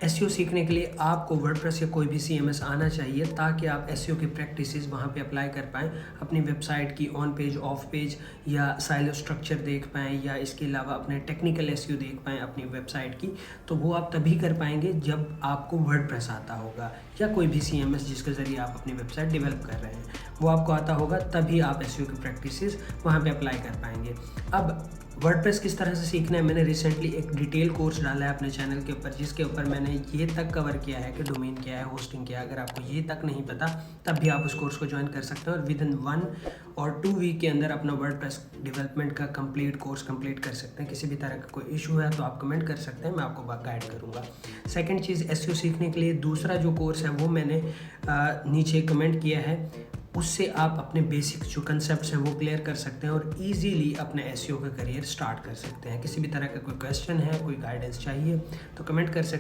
SEO सीखने के लिए आपको वर्डप्रेस या कोई भी सीएमएस आना चाहिए ताकि आप एसईओ की प्रैक्टिसेस वहाँ पे अप्लाई कर पाएँ, अपनी वेबसाइट की ऑन पेज, ऑफ पेज या साइलो स्ट्रक्चर देख पाएँ या इसके अलावा अपने टेक्निकल एसईओ देख पाएँ अपनी वेबसाइट की। तो वो आप तभी कर पाएंगे जब आपको वर्डप्रेस आता होगा या कोई भी सीएमएस जिसके ज़रिए आप अपनी वेबसाइट डेवलप कर रहे हैं वो आपको आता होगा, तभी आप एसईओ की प्रैक्टिसेस वहाँ पे अप्लाई कर पाएंगे। अब वर्डप्रेस किस तरह से सीखना है, मैंने रिसेंटली एक डिटेल कोर्स डाला है अपने चैनल के ऊपर जिसके ऊपर मैंने ये तक कवर किया है कि डोमेन क्या है, होस्टिंग क्या है। अगर आपको ये तक नहीं पता तब भी आप उस कोर्स को ज्वाइन कर सकते हैं और विद इन 1 और 2 वीक के अंदर अपना वर्डप्रेस डेवलपमेंट का कंप्लीट कोर्स कंप्लीट कर सकते हैं। किसी भी तरह का कोई इशू है तो आप कमेंट कर सकते हैं, मैं आपको गाइड करूँगा। सेकेंड चीज़, एसईओ सीखने के लिए दूसरा जो कोर्स है वो मैंने नीचे कमेंट किया है, उससे आप अपने बेसिक जो कंसेप्ट्स हैं वो क्लियर कर सकते हैं और इजीली अपने एसईओ का करियर स्टार्ट कर सकते हैं। किसी भी तरह का कोई क्वेश्चन है, कोई गाइडेंस चाहिए तो कमेंट कर सकते हैं।